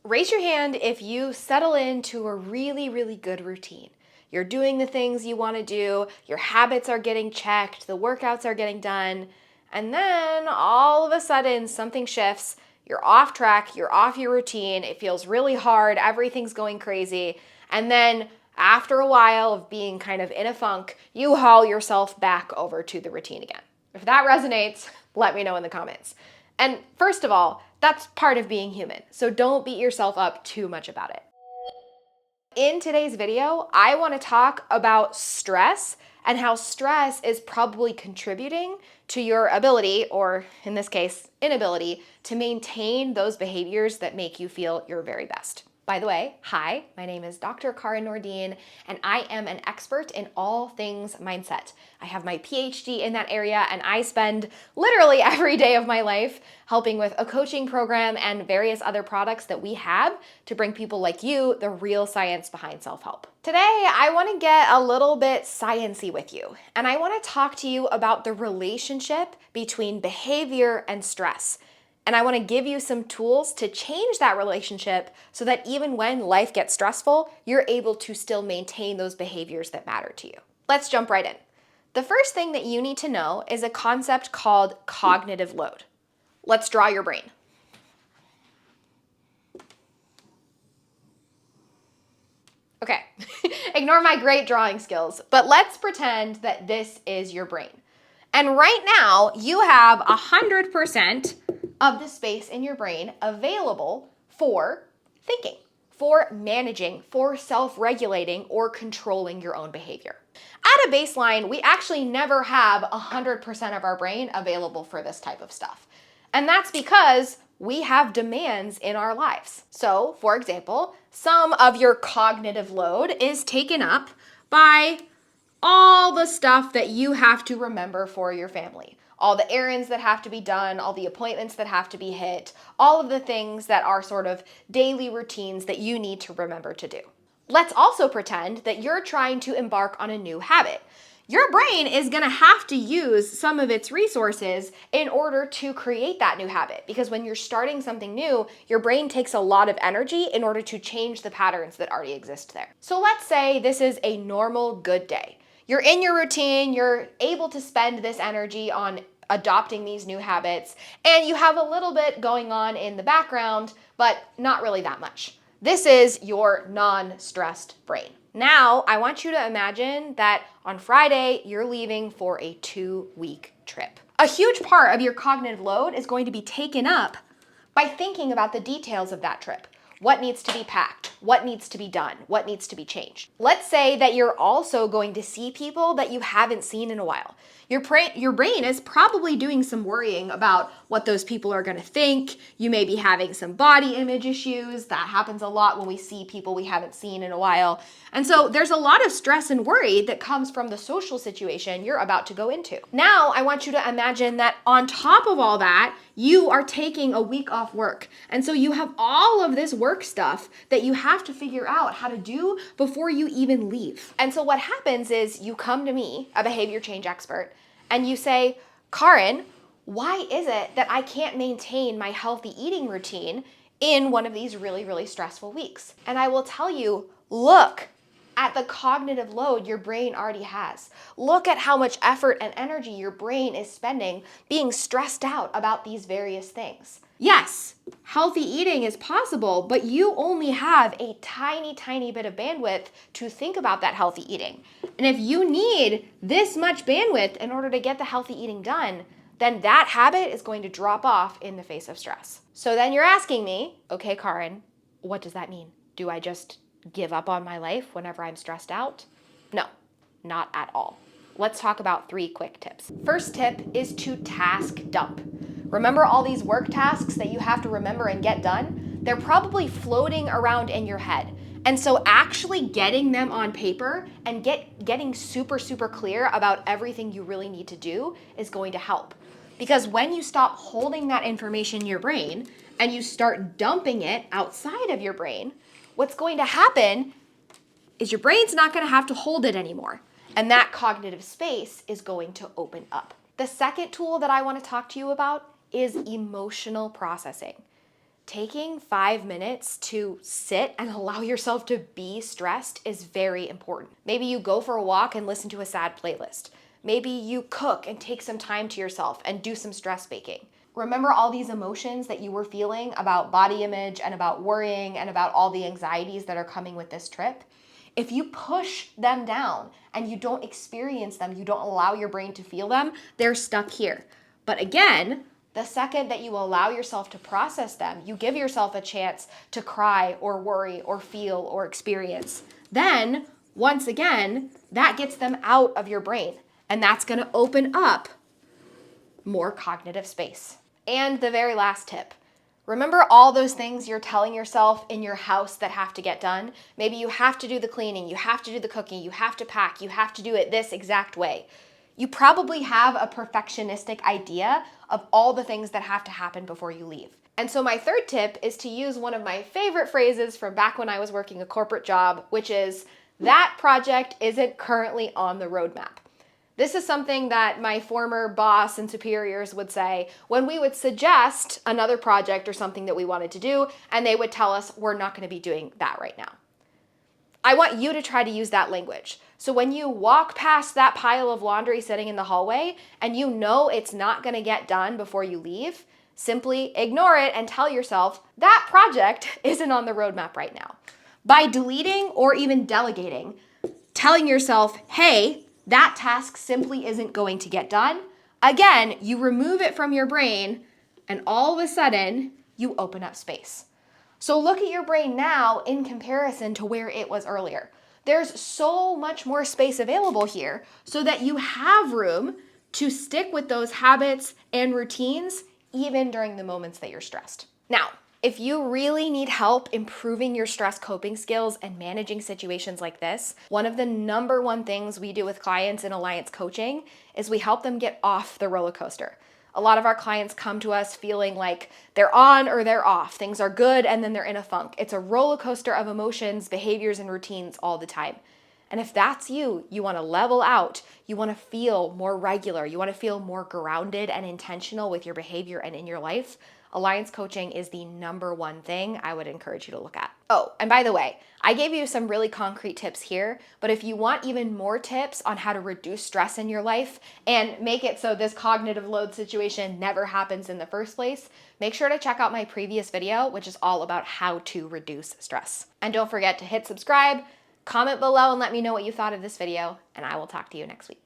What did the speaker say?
Raise your hand if you settle into a really, really good routine. You're doing the things you want to do, your habits are getting checked, the workouts are getting done, and then all of a sudden something shifts, you're off track, you're off your routine, it feels really hard, everything's going crazy, and then after a while of being kind of in a funk, you haul yourself back over to the routine again. If that resonates, let me know in the comments. And first of all, that's part of being human, so don't beat yourself up too much about it. In today's video, I want to talk about stress and how stress is probably contributing to your ability, or in this case, inability, to maintain those behaviors that make you feel your very best. By the way, hi, my name is Dr. Karin Nordin, and I am an expert in all things mindset. I have my PhD in that area, and I spend literally every day of my life helping with a coaching program and various other products that we have to bring people like you the real science behind self-help. Today, I want to get a little bit science-y with you, and I want to talk to you about the relationship between behavior and stress. And I want to give you some tools to change that relationship so that even when life gets stressful, you're able to still maintain those behaviors that matter to you. Let's jump right in. The first thing that you need to know is a concept called cognitive load. Let's draw your brain. Okay, ignore my great drawing skills, but let's pretend that this is your brain. And right now, you have 100% of the space in your brain available for thinking, for managing, for self-regulating or controlling your own behavior. At a baseline, we actually never have 100% of our brain available for this type of stuff. And that's because we have demands in our lives. So, for example, some of your cognitive load is taken up by all the stuff that you have to remember for your family. All the errands that have to be done, all the appointments that have to be hit, all of the things that are sort of daily routines that you need to remember to do. Let's also pretend that you're trying to embark on a new habit. Your brain is going to have to use some of its resources in order to create that new habit, because when you're starting something new, your brain takes a lot of energy in order to change the patterns that already exist there. So let's say this is a normal good day. You're in your routine, you're able to spend this energy on adopting these new habits, and you have a little bit going on in the background, but not really that much. This is your non-stressed brain. Now, I want you to imagine that on Friday, you're leaving for a 2-week trip. A huge part of your cognitive load is going to be taken up by thinking about the details of that trip. What needs to be packed? What needs to be done? What needs to be changed? Let's say that you're also going to see people that you haven't seen in a while. Your brain is probably doing some worrying about what those people are going to think. You may be having some body image issues. That happens a lot when we see people we haven't seen in a while. And so there's a lot of stress and worry that comes from the social situation you're about to go into. Now, I want you to imagine that on top of all that, you are taking a week off work. And so you have all of this work stuff that you have to figure out how to do before you even leave. And so what happens is you come to me, a behavior change expert, and you say, Karin, why is it that I can't maintain my healthy eating routine in one of these really, really stressful weeks? And I will tell you, look at the cognitive load your brain already has. Look at how much effort and energy your brain is spending being stressed out about these various things. Yes, healthy eating is possible, but you only have a tiny, tiny bit of bandwidth to think about that healthy eating. And if you need this much bandwidth in order to get the healthy eating done, then that habit is going to drop off in the face of stress. So then you're asking me, okay, Karin, what does that mean? Do I just give up on my life whenever I'm stressed out? No, not at all. Let's talk about 3 quick tips. First tip is to task dump. Remember all these work tasks that you have to remember and get done? They're probably floating around in your head. And so actually getting them on paper and getting super, super clear about everything you really need to do is going to help. Because when you stop holding that information in your brain and you start dumping it outside of your brain, what's going to happen is your brain's not going to have to hold it anymore. And that cognitive space is going to open up. The second tool that I want to talk to you about is emotional processing. Taking 5 minutes to sit and allow yourself to be stressed is very important. Maybe you go for a walk and listen to a sad playlist. Maybe you cook and take some time to yourself and do some stress baking. Remember all these emotions that you were feeling about body image and about worrying and about all the anxieties that are coming with this trip? If you push them down and you don't experience them, you don't allow your brain to feel them, they're stuck here. But again, the second that you allow yourself to process them, you give yourself a chance to cry or worry or feel or experience. Then, once again, that gets them out of your brain. And that's going to open up more cognitive space. And the very last tip. Remember all those things you're telling yourself in your house that have to get done? Maybe you have to do the cleaning, you have to do the cooking, you have to pack, you have to do it this exact way. You probably have a perfectionistic idea of all the things that have to happen before you leave. And so my third tip is to use one of my favorite phrases from back when I was working a corporate job, which is, that project isn't currently on the roadmap. This is something that my former boss and superiors would say when we would suggest another project or something that we wanted to do, and they would tell us, we're not going to be doing that right now. I want you to try to use that language. So when you walk past that pile of laundry sitting in the hallway and you know it's not going to get done before you leave, simply ignore it and tell yourself that project isn't on the roadmap right now. By deleting or even delegating, telling yourself, hey, that task simply isn't going to get done. Again, you remove it from your brain and all of a sudden you open up space. So look at your brain now in comparison to where it was earlier. There's so much more space available here so that you have room to stick with those habits and routines even during the moments that you're stressed. Now, if you really need help improving your stress coping skills and managing situations like this, one of the number one things we do with clients in Alliance Coaching is we help them get off the roller coaster. A lot of our clients come to us feeling like they're on or they're off. Things are good and then they're in a funk. It's a roller coaster of emotions, behaviors, and routines all the time. And if that's you, you want to level out, you want to feel more regular, you want to feel more grounded and intentional with your behavior and in your life, Alliance Coaching is the number one thing I would encourage you to look at. Oh, and by the way, I gave you some really concrete tips here, but if you want even more tips on how to reduce stress in your life and make it so this cognitive load situation never happens in the first place, make sure to check out my previous video, which is all about how to reduce stress. And don't forget to hit subscribe, comment below and let me know what you thought of this video, and I will talk to you next week.